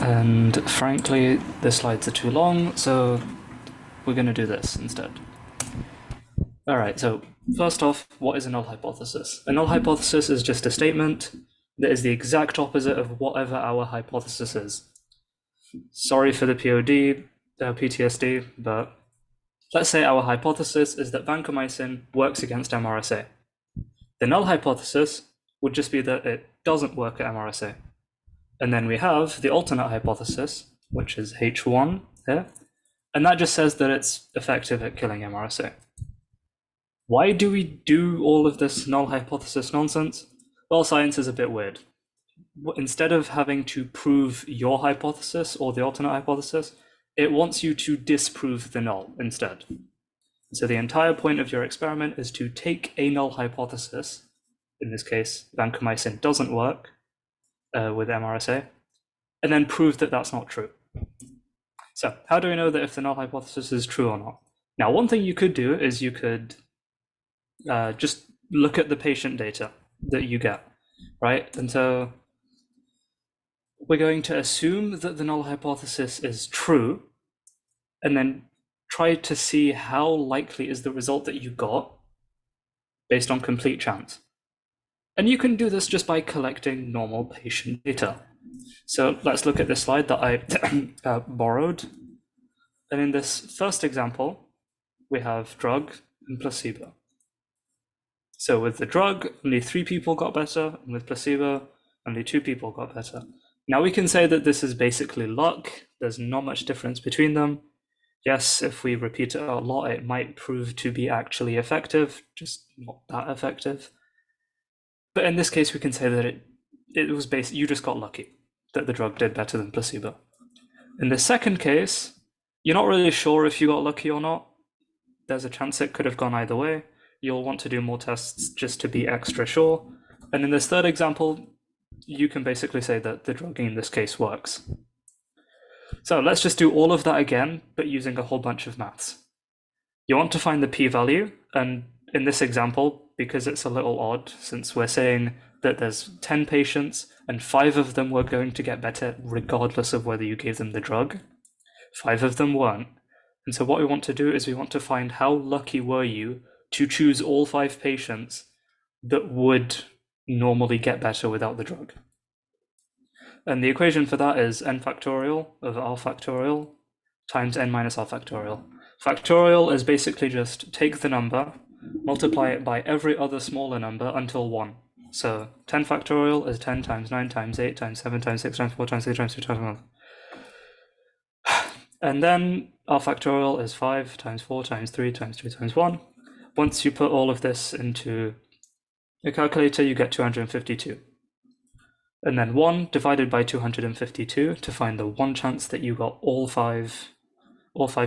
And frankly, the slides are too long, so we're going to do this instead. All right, so first off, what is a null hypothesis? A null hypothesis is just a statement that is the exact opposite of whatever our hypothesis is. Sorry for the PTSD, but let's say our hypothesis is that vancomycin works against MRSA. The null hypothesis would just be that it doesn't work at MRSA. And then we have the alternate hypothesis, which is H1 here, and that just says that it's effective at killing MRSA. Why do we do all of this null hypothesis nonsense? Well, science is a bit weird. Instead of having to prove your hypothesis or the alternate hypothesis, it wants you to disprove the null instead. So the entire point of your experiment is to take a null hypothesis, in this case, vancomycin doesn't work with MRSA, and then prove that that's not true. So how do we know that if the null hypothesis is true or not? Now, one thing you could do is you could just look at the patient data that you get, right? And so we're going to assume that the null hypothesis is true, and then try to see how likely is the result that you got based on complete chance. And you can do this just by collecting normal patient data. So let's look at this slide that I borrowed. And in this first example, we have drug and placebo. So with the drug, only 3 people got better, and with placebo, only 2 people got better. Now we can say that this is basically luck. There's not much difference between them. Yes, if we repeat it a lot, it might prove to be actually effective, just not that effective. But in this case, we can say that it was you just got lucky, that the drug did better than placebo. In the second case, you're not really sure if you got lucky or not. There's a chance it could have gone either way. You'll want to do more tests just to be extra sure. And in this third example, you can basically say that the drug in this case works. So let's just do all of that again, but using a whole bunch of maths. You want to find the p-value, and in this example, because it's a little odd, since we're saying that there's 10 patients and 5 of them were going to get better regardless of whether you gave them the drug, 5 of them weren't. And so what we want to do is we want to find how lucky were you to choose all 5 patients that would normally get better without the drug. And the equation for that is n factorial of r factorial times n minus r factorial. Factorial is basically just take the number, multiply it by every other smaller number until 1. So 10 factorial is 10 times 9 times 8 times 7 times 6 times 4 times 3 times 2 times 1. And then r factorial is 5 times 4 times 3 times 2 times 1. Once you put all of this into a calculator, you get 252. And then 1 divided by 252 to find the one chance that you got all five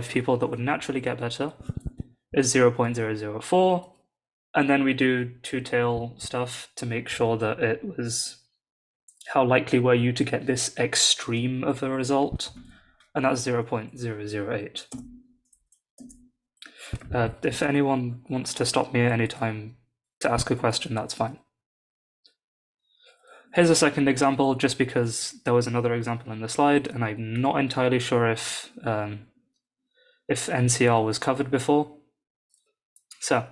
people that would naturally get better is 0.004. And then we do two-tail stuff to make sure that it was how likely were you to get this extreme of a result, and that's 0.008. If anyone wants to stop me at any time to ask a question, that's fine. Here's a second example, just because there was another example in the slide, and I'm not entirely sure if NCR was covered before. So,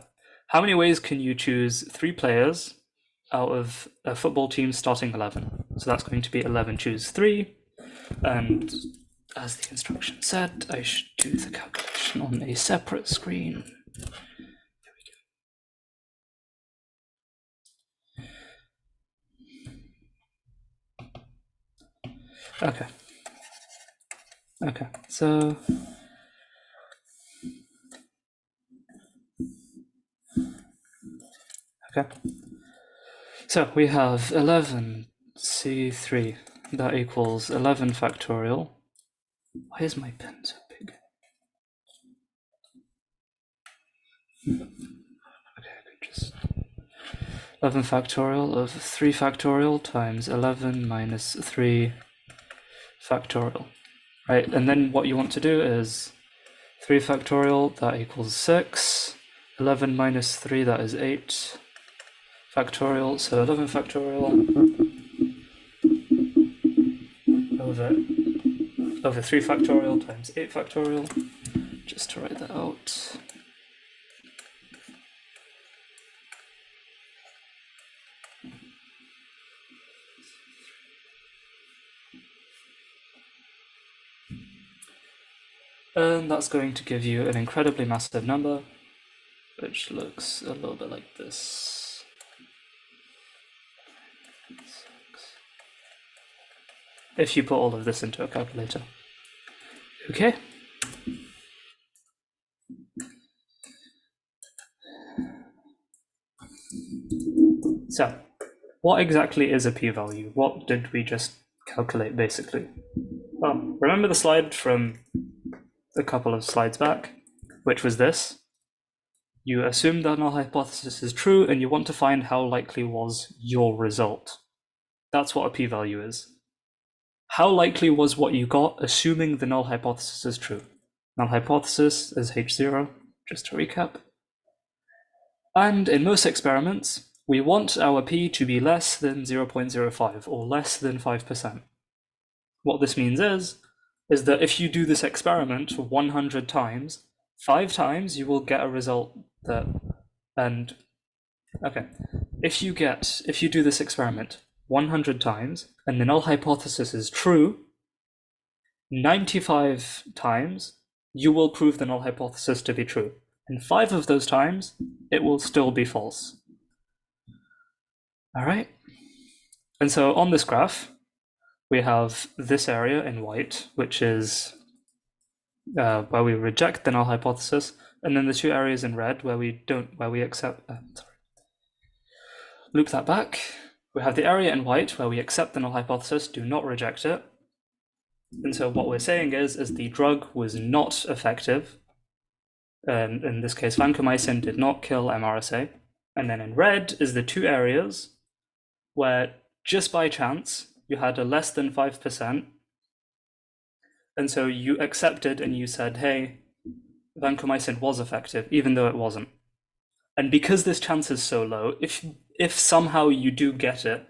how many ways can you choose 3 players out of a football team starting 11? So that's going to be 11 choose 3, and as the instruction said, I should do the calculation on a separate screen. Okay, so so we have 11C3, that equals 11 factorial. Why is my pen so big? Okay, I could just 11 factorial of 3 factorial times 11 minus 3 factorial, right? And then what you want to do is 3 factorial, that equals 6. 11 minus 3, that is 8 factorial. So 11 factorial over over 3 factorial times 8 factorial, just to write that out. And that's going to give you an incredibly massive number, which looks a little bit like this. If you put all of this into a calculator. Okay. So, what exactly is a p-value? What did we just calculate, basically? Well, remember the slide from a couple of slides back, which was this. You assume the null hypothesis is true, and you want to find how likely was your result. That's what a p-value is. How likely was what you got, assuming the null hypothesis is true? Null hypothesis is H0, just to recap. And in most experiments, we want our p to be less than 0.05 or less than 5%. What this means is that if you do this experiment 100 times, 5 times you will get a result that, and okay, if you do this experiment 100 times and the null hypothesis is true, 95 times you will prove the null hypothesis to be true. And 5 of those times it will still be false. All right. And so on this graph, we have this area in white, which is where we reject the null hypothesis, and then the 2 areas in red where we accept. Loop that back. We have the area in white where we accept the null hypothesis, do not reject it. And so what we're saying is the drug was not effective. In this case, vancomycin did not kill MRSA. And then in red is the 2 areas where just by chance you had a less than 5%. And so you accepted and you said, hey, vancomycin was effective, even though it wasn't. And because this chance is so low, if somehow you do get it,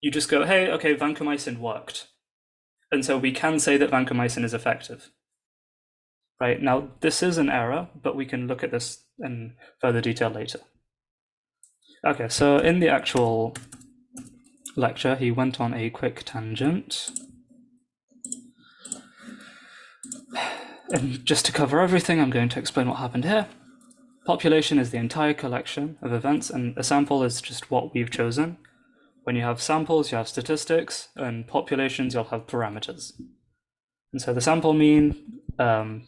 you just go, hey, okay, vancomycin worked. And so we can say that vancomycin is effective. Right, now this is an error, but we can look at this in further detail later. Okay, so in the actual lecture, he went on a quick tangent. And just to cover everything, I'm going to explain what happened here. Population is the entire collection of events, and a sample is just what we've chosen. When you have samples, you have statistics, and populations, you'll have parameters. And so the sample mean,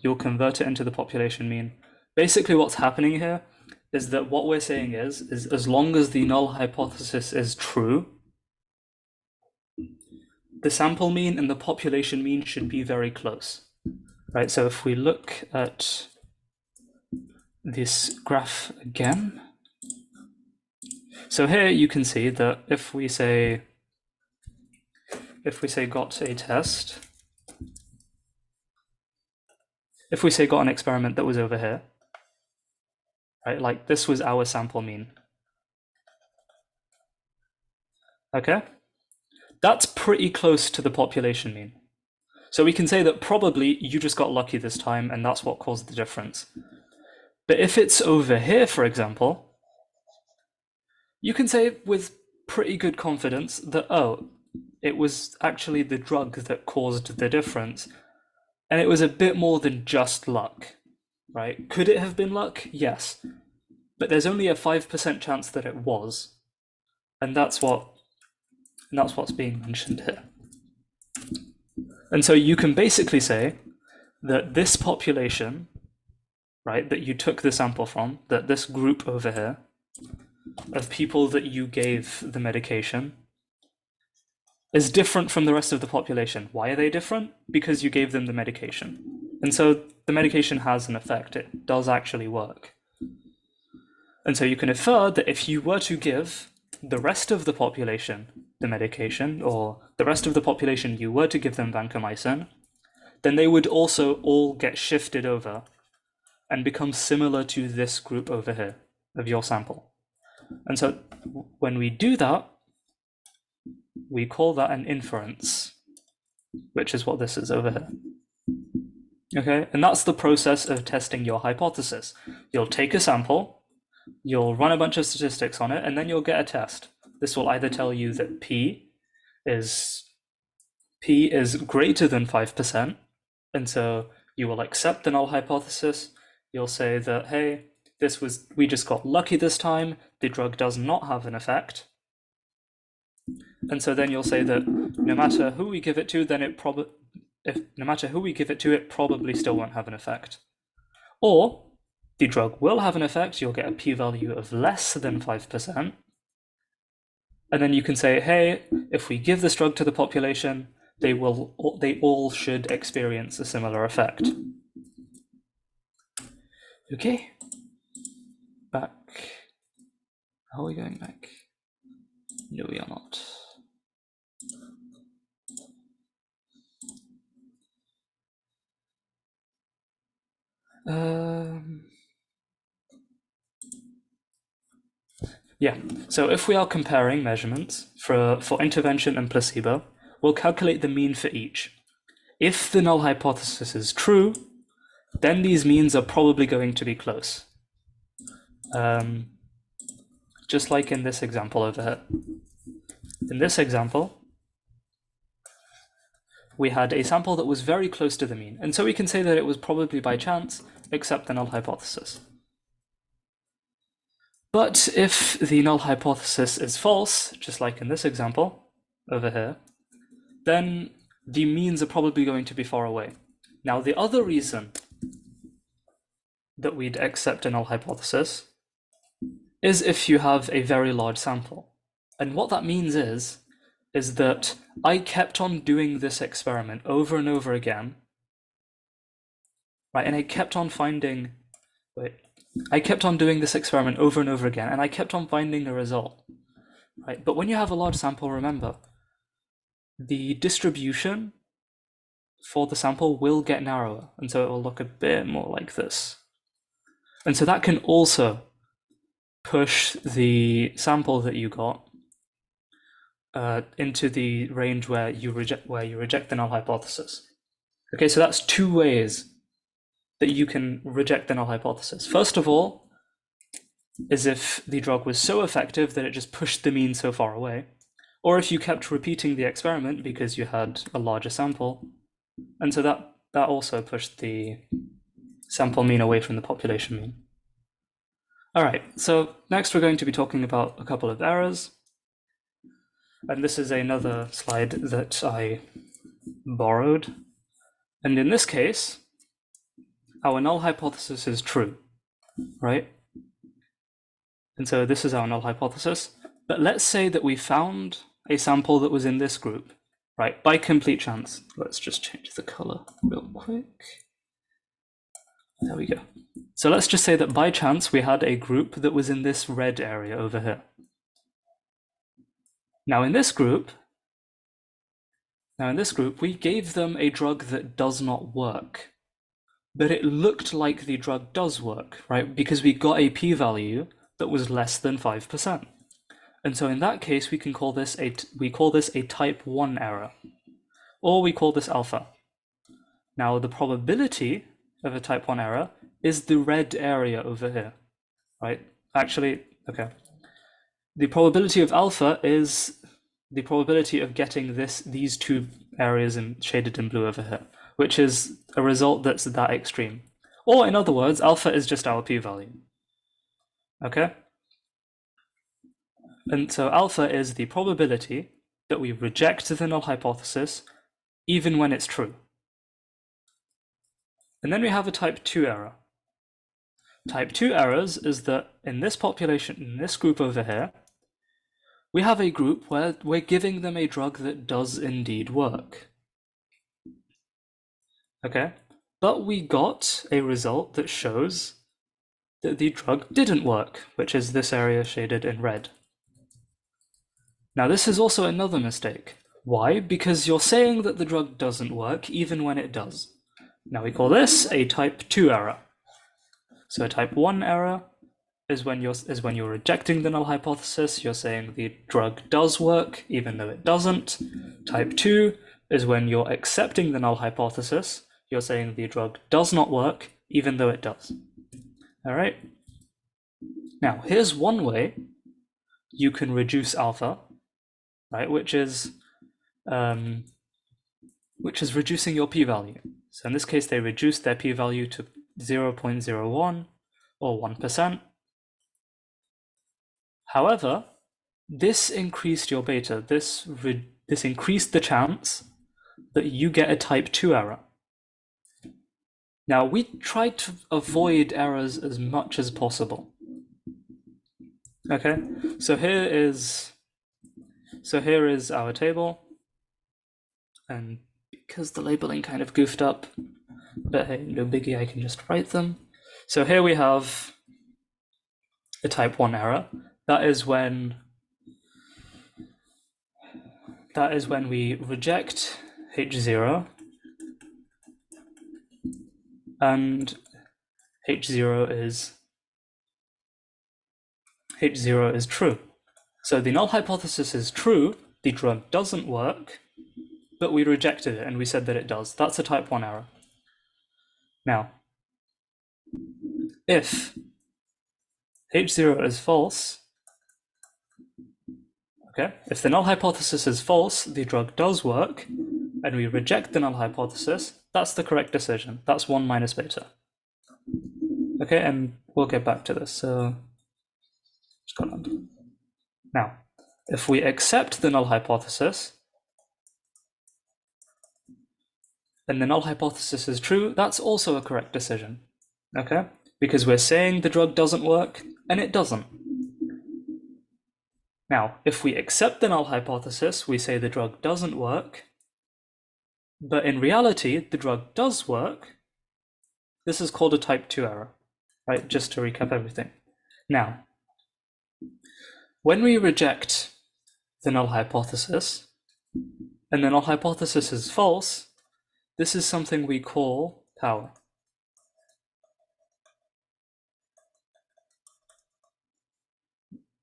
you'll convert it into the population mean. Basically what's happening here is that what we're saying is as long as the null hypothesis is true, the sample mean and the population mean should be very close, right? So if we look at this graph again, so here you can see that if we say got a test, if we say got an experiment that was over here, right, like this was our sample mean. Okay, that's pretty close to the population mean. So we can say that probably you just got lucky this time and that's what caused the difference. But if it's over here, for example, you can say with pretty good confidence that, oh, it was actually the drug that caused the difference. And it was a bit more than just luck, right? Could it have been luck? Yes. But there's only a 5% chance that it was. And that's what's being mentioned here. And so you can basically say that this population, right, that you took the sample from, that this group over here of people that you gave the medication is different from the rest of the population. Why are they different? Because you gave them the medication. And so the medication has an effect. It does actually work. And so you can infer that if you were to give the rest of the population the medication, or the rest of the population you were to give them vancomycin, then they would also all get shifted over and become similar to this group over here of your sample. And so when we do that, we call that an inference, which is what this is over here. Okay, and that's the process of testing your hypothesis. You'll take a sample, you'll run a bunch of statistics on it, and then you'll get a test. This will either tell you that P is greater than 5%, and so you will accept the null hypothesis. You'll say that, hey, we just got lucky this time, the drug does not have an effect. And so then you'll say that no matter who we give it to, then no matter who we give it to, it probably still won't have an effect. Or the drug will have an effect, you'll get a p-value of less than 5%. And then you can say, hey, if we give this drug to the population, they all should experience a similar effect. Okay, back. How are we going back? No, we are not. Yeah, so if we are comparing measurements for intervention and placebo, we'll calculate the mean for each. If the null hypothesis is true, then these means are probably going to be close. Just like in this example over here. In this example, we had a sample that was very close to the mean, and so we can say that it was probably by chance, except the null hypothesis. But if the null hypothesis is false, just like in this example over here, then the means are probably going to be far away. Now, the other reason that we'd accept a null hypothesis is if you have a very large sample. And what that means is that I kept on doing this experiment over and over again, right? And I kept on doing this experiment over and over again, and I kept on finding a result, right? But when you have a large sample, remember, the distribution for the sample will get narrower, and so it will look a bit more like this. And so that can also push the sample that you got into the range where you reject the null hypothesis. Okay, so that's two ways that you can reject the null hypothesis. First of all, is if the drug was so effective that it just pushed the mean so far away, or if you kept repeating the experiment because you had a larger sample, and so that also pushed the sample mean away from the population mean. All right, so next we're going to be talking about a couple of errors. And this is another slide that I borrowed. And in this case, our null hypothesis is true, right? And so this is our null hypothesis. But let's say that we found a sample that was in this group, right? By complete chance. Let's just change the color real quick. There we go. So let's just say that by chance we had a group that was in this red area over here. Now in this group, we gave them a drug that does not work, but it looked like the drug does work, right? Because we got a p-value that was less than 5%. And so in that case, we call this a type 1 error, or we call this alpha. Now the probability of a type 1 error is the red area over here, right? Actually, okay. The probability of alpha is the probability of getting these two areas shaded in blue over here, which is a result that's that extreme. Or in other words, alpha is just our p-value. Okay? And so alpha is the probability that we reject the null hypothesis even when it's true. And then we have a type 2 error. Type 2 errors is that in this population, in this group over here, we have a group where we're giving them a drug that does indeed work. Okay, but we got a result that shows that the drug didn't work, which is this area shaded in red. Now this is also another mistake. Why? Because you're saying that the drug doesn't work even when it does. Now we call this a type 2 error. So a type 1 error is when you're rejecting the null hypothesis, you're saying the drug does work even though it doesn't. Type 2 is when you're accepting the null hypothesis, you're saying the drug does not work, even though it does. All right. Now, here's one way you can reduce alpha, right? Which is reducing your p-value. So in this case, they reduced their p-value to 0.01 or 1%. However, this increased your beta. This increased the chance that you get a type 2 error. Now, we tried to avoid errors as much as possible. Okay, so here is our table, and because the labeling kind of goofed up, but hey, no biggie, I can just write them. So here we have a type 1 error. That is when we reject H0 and H0 is true. So the null hypothesis is true, the drug doesn't work, but we rejected it and we said that it does. That's a type 1 error. Now, if H0 is false, okay, if the null hypothesis is false, the drug does work, and we reject the null hypothesis, that's the correct decision. That's 1 minus beta. Okay, and we'll get back to this. So, now, if we accept the null hypothesis, and the null hypothesis is true, that's also a correct decision. Okay, because we're saying the drug doesn't work, and it doesn't. Now, if we accept the null hypothesis, we say the drug doesn't work, but in reality, the drug does work. This is called a type 2 error, right? Just to recap everything. Now, when we reject the null hypothesis, and the null hypothesis is false, this is something we call power.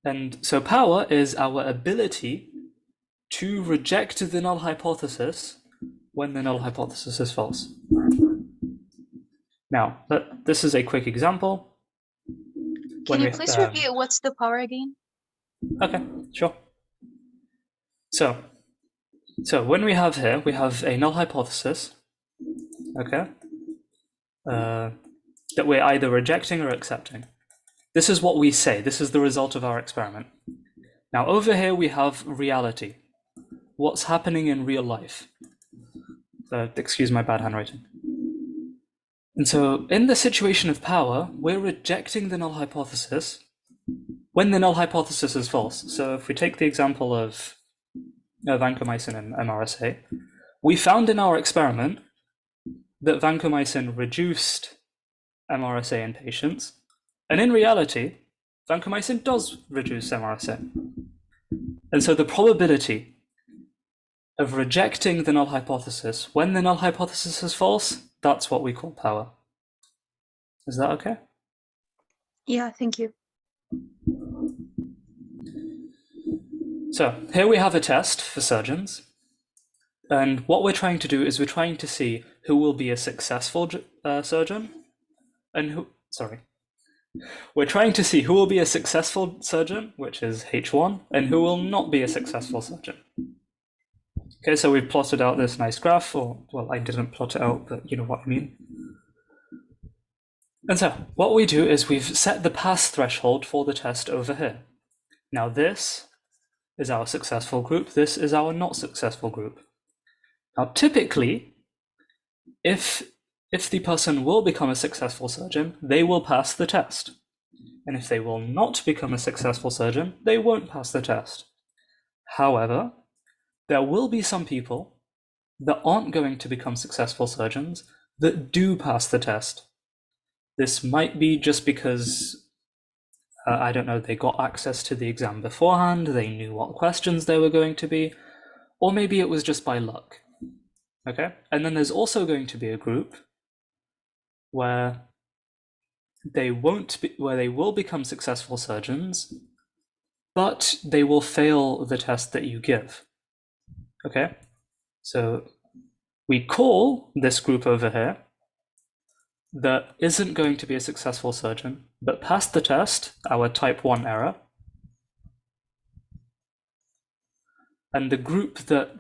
And so power is our ability to reject the null hypothesis when the null hypothesis is false. Now, this is a quick example. Can you please repeat what's the power again? Okay, sure. So when we have here, we have a null hypothesis, okay, that we're either rejecting or accepting. This is what we say. This is the result of our experiment. Now over here we have reality. What's happening in real life? Excuse my bad handwriting. And so in the situation of power, we're rejecting the null hypothesis when the null hypothesis is false. So if we take the example of vancomycin and MRSA, we found in our experiment that vancomycin reduced MRSA in patients, and in reality, vancomycin does reduce MRSA. And so the probability of rejecting the null hypothesis when the null hypothesis is false, that's what we call power. Is that okay? Yeah, thank you. So here we have a test for surgeons. And what we're trying to do is we're trying to see who will be a successful surgeon and we're trying to see who will be a successful surgeon, which is H1, and who will not be a successful surgeon. Okay, so we've plotted out this nice graph, or, well, I didn't plot it out, but you know what I mean. And so what we do is we've set the pass threshold for the test over here. Now this is our successful group, this is our not successful group. Now typically, if the person will become a successful surgeon, they will pass the test. And if they will not become a successful surgeon, they won't pass the test. However, there will be some people that aren't going to become successful surgeons that do pass the test. This might be just because, I don't know, they got access to the exam beforehand, they knew what questions there were going to be, or maybe it was just by luck. Okay, and then there's also going to be a group where they will become successful surgeons, but they will fail the test that you give. Okay, so we call this group over here that isn't going to be a successful surgeon, but passed the test, our type 1 error. And the group that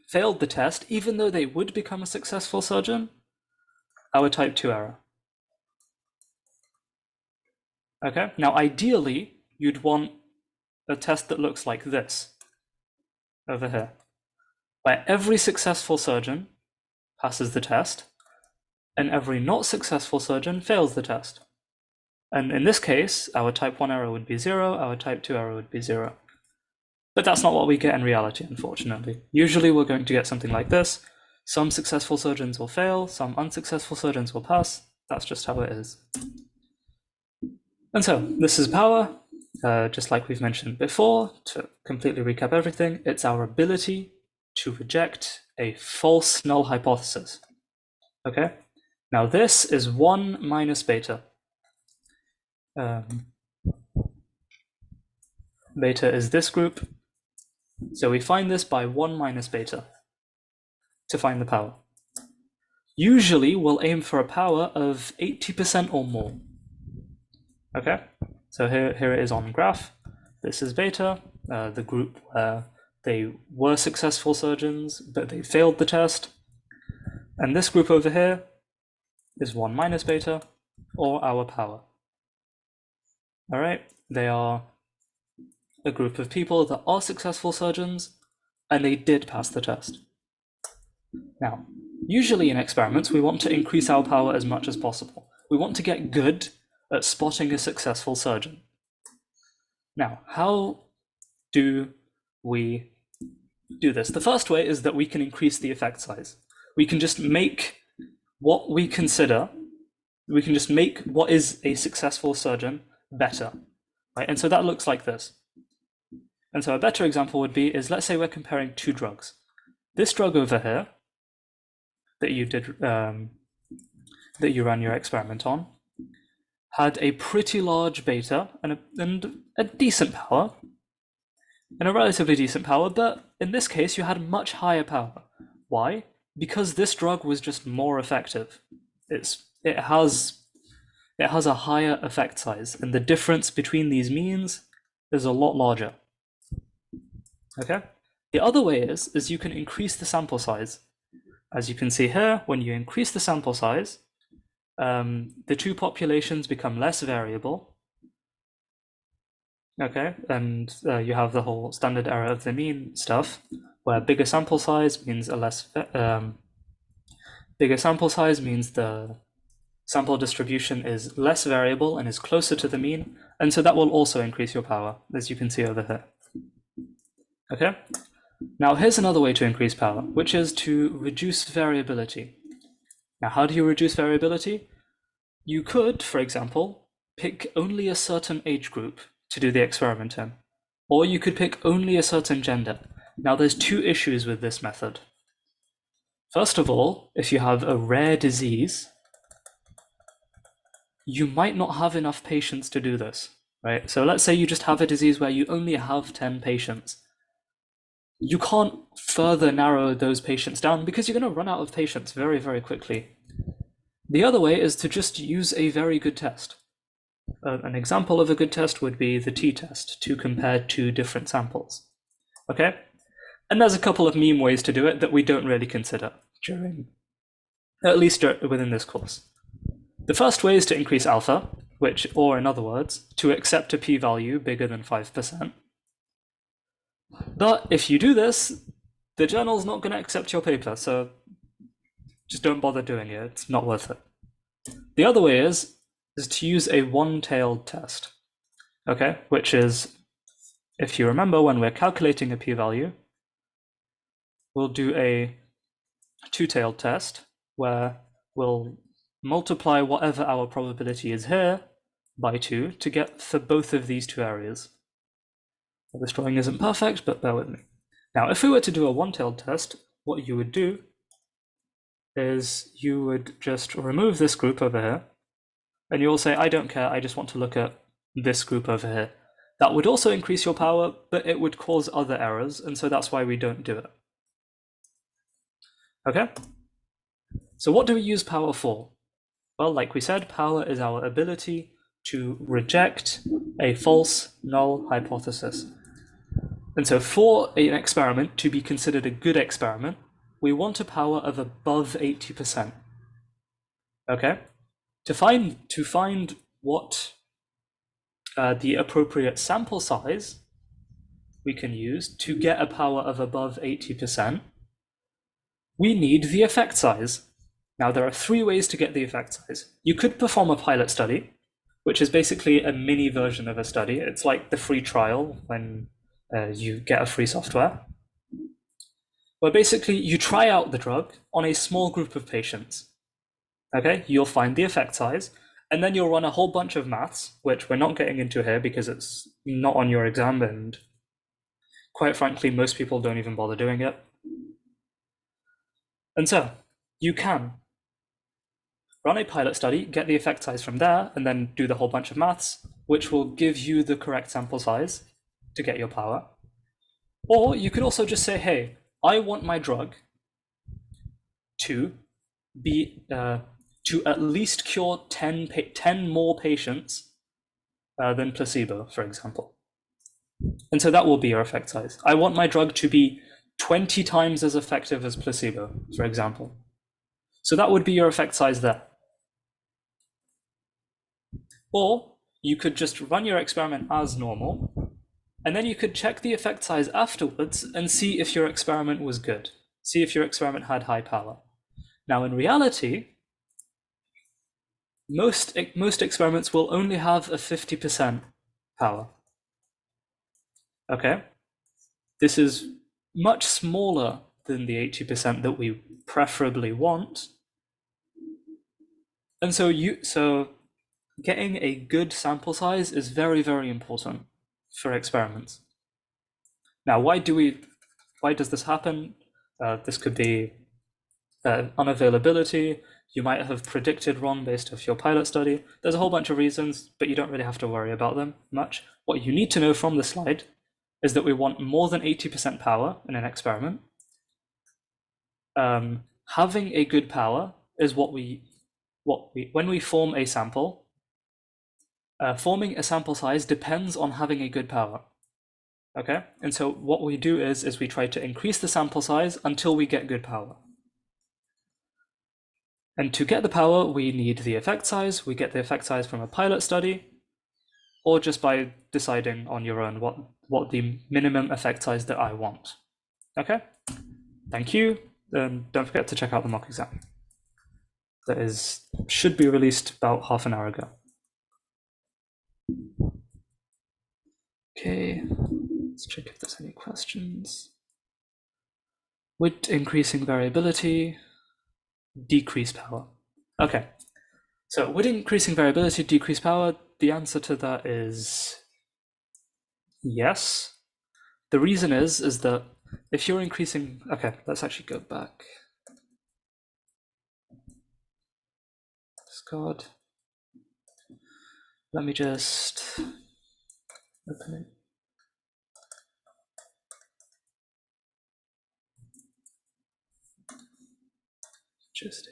failed the test, even though they would become a successful surgeon, our type 2 error. Okay, now ideally, you'd want a test that looks like this over here, where every successful surgeon passes the test and every not successful surgeon fails the test. And in this case, our type 1 error would be 0, our type 2 error would be 0. But that's not what we get in reality, unfortunately. Usually we're going to get something like this. Some successful surgeons will fail, some unsuccessful surgeons will pass. That's just how it is. And so this is power, just like we've mentioned before. To completely recap everything, it's our ability to reject a false null hypothesis. Okay, now this is 1 minus beta. Beta is this group. So we find this by 1 minus beta to find the power. Usually we'll aim for a power of 80% or more. Okay, so here it is on graph. This is beta, the group where they were successful surgeons, but they failed the test. And this group over here is 1 minus beta, or our power. All right, they are a group of people that are successful surgeons, and they did pass the test. Now, usually in experiments, we want to increase our power as much as possible. We want to get good at spotting a successful surgeon. Now, how do we do this? The first way is that we can increase the effect size. We can just make what we consider, we can just make what is a successful surgeon better, right? And so that looks like this. And so a better example would be, let's say we're comparing two drugs. This drug over here that you did, that you ran your experiment on, had a pretty large beta and a decent power, and a relatively decent power, but in this case you had much higher power. Why? Because this drug was just more effective. It has a higher effect size, and the difference between these means is a lot larger. Okay? The other way is you can increase the sample size. As you can see here, when you increase the sample size, the two populations become less variable. Okay, and you have the whole standard error of the mean stuff, where bigger sample size means bigger sample size means the sample distribution is less variable and is closer to the mean, and so that will also increase your power, as you can see over here. Okay, now here's another way to increase power, which is to reduce variability. Now, how do you reduce variability? You could, for example, pick only a certain age group to do the experiment in, or you could pick only a certain gender. Now, there's two issues with this method. First of all, if you have a rare disease, you might not have enough patients to do this, right? So let's say you just have a disease where you only have 10 patients. You can't further narrow those patients down because you're going to run out of patients very, very quickly. The other way is to just use a very good test. An example of a good test would be the t-test, to compare two different samples. Okay? And there's a couple of meme ways to do it that we don't really consider during, at least within this course. The first way is to increase alpha, or in other words, to accept a p-value bigger than 5%. But if you do this, the journal's not going to accept your paper, so just don't bother doing it. It's not worth it. The other way is to use a one-tailed test, okay? Which is, if you remember, when we're calculating a p-value, we'll do a two-tailed test where we'll multiply whatever our probability is here by 2 to get for both of these two areas. This drawing isn't perfect, but bear with me. Now, if we were to do a one-tailed test, what you would do is you would just remove this group over here, and you'll say, I don't care, I just want to look at this group over here. That would also increase your power, but it would cause other errors, and so that's why we don't do it. Okay? So what do we use power for? Well, like we said, power is our ability to reject a false null hypothesis. And so for an experiment to be considered a good experiment, we want a power of above 80%. Okay? To find what the appropriate sample size we can use to get a power of above 80%, we need the effect size. Now, there are 3 ways to get the effect size. You could perform a pilot study, which is basically a mini version of a study. It's like the free trial when you get a free software, where basically you try out the drug on a small group of patients. Okay, you'll find the effect size, and then you'll run a whole bunch of maths, which we're not getting into here because it's not on your exam, and quite frankly, most people don't even bother doing it. And so you can run a pilot study, get the effect size from there, and then do the whole bunch of maths, which will give you the correct sample size to get your power. Or you could also just say, hey, I want my drug to be to at least cure 10 more patients than placebo, for example. And so that will be your effect size. I want my drug to be 20 times as effective as placebo, for example. So that would be your effect size there. Or you could just run your experiment as normal, and then you could check the effect size afterwards and see if your experiment was good, see if your experiment had high power. Now, in reality, most experiments will only have a 50% power. Okay? This is much smaller than the 80% that we preferably want. And so getting a good sample size is very, very important for experiments. Now, why does this happen? This could be unavailability. You might have predicted wrong based off your pilot study. There's a whole bunch of reasons, but you don't really have to worry about them much. What you need to know from the slide is that we want more than 80% power in an experiment. Having a good power is when we form a sample, forming a sample size depends on having a good power. Okay, and so what we do is we try to increase the sample size until we get good power. And to get the power, we need the effect size. We get the effect size from a pilot study, or just by deciding on your own what the minimum effect size that I want. Okay, thank you. And don't forget to check out the mock exam. That should be released about half an hour ago. Okay, let's check if there's any questions. Would increasing variability decrease power? Okay, so would increasing variability decrease power? The answer to that is yes. The reason is that if you're increasing, okay, let's actually go back. Discard. Let me just open it. Just a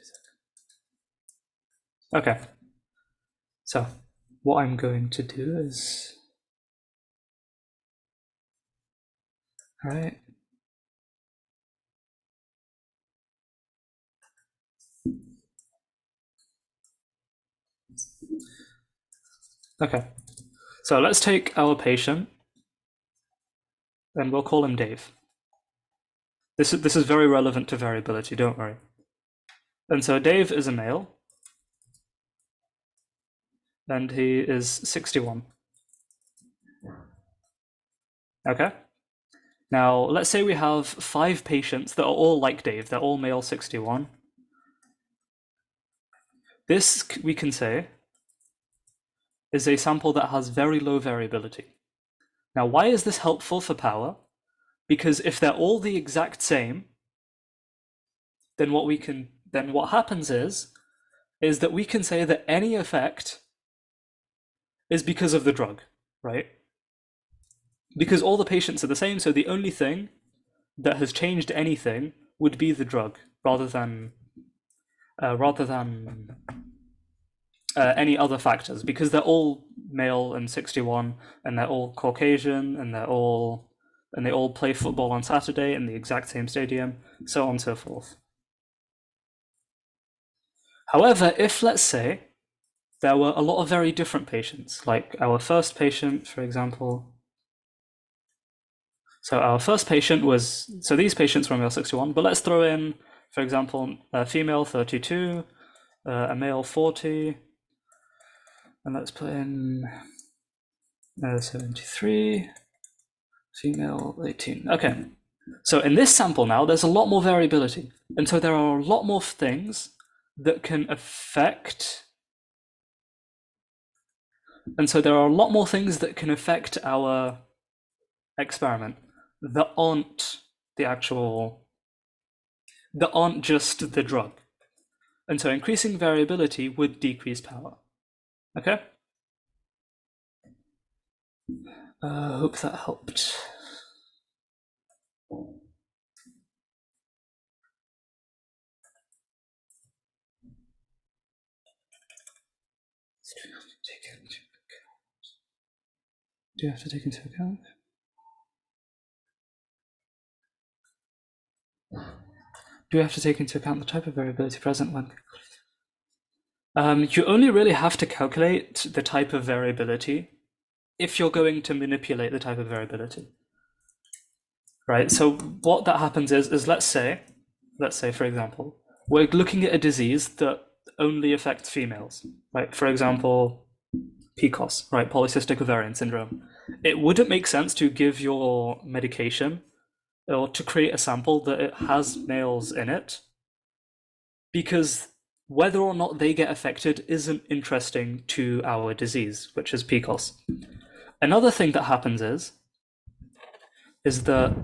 second. Okay. So what I'm going to do is, all right. Okay. So let's take our patient, and we'll call him Dave. This is very relevant to variability, don't worry. And so Dave is a male, and he is 61. Okay. Now, let's say we have 5 patients that are all like Dave. They're all male 61. This, we can say, is a sample that has very low variability. Now, why is this helpful for power? Because if they're all the exact same, then what happens is that we can say that any effect is because of the drug, right? Because all the patients are the same, so the only thing that has changed anything would be the drug rather than any other factors, because they're all male and 61, and they're all Caucasian, and they all play football on Saturday in the exact same stadium, so on and so forth. However, if, let's say, there were a lot of very different patients, like our first patient, for example. So our first patient was, so these patients were male 61, but let's throw in, for example, a female 32, a male 40, and let's put in 73, female 18. Okay, so in this sample now, there's a lot more variability. And so there are a lot more things that can affect, our experiment that aren't just the drug. And so increasing variability would decrease power. Okay? Hope that helped. Do you have to take into account? Do you have to take into account the type of variability present when? You only really have to calculate the type of variability if you're going to manipulate the type of variability. Right, so what that happens is let's say, for example, we're looking at a disease that only affects females, right? For example, PCOS, right? Polycystic ovarian syndrome. It wouldn't make sense to give your medication or to create a sample that it has males in it, because whether or not they get affected isn't interesting to our disease, which is PCOS. Another thing that happens is that,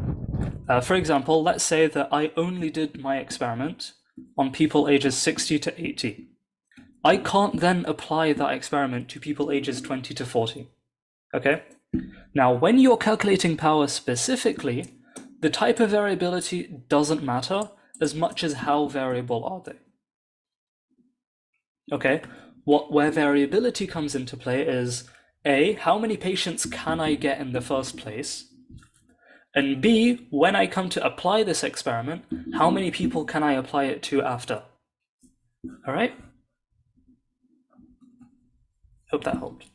for example, let's say that I only did my experiment on people ages 60 to 80. I can't then apply that experiment to people ages 20 to 40. Okay? Now, when you're calculating power specifically, the type of variability doesn't matter as much as how variable are they. Okay? Where variability comes into play is A, how many patients can I get in the first place? And B, when I come to apply this experiment, how many people can I apply it to after? All right? Hope that helped.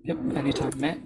Yep, anytime, mate.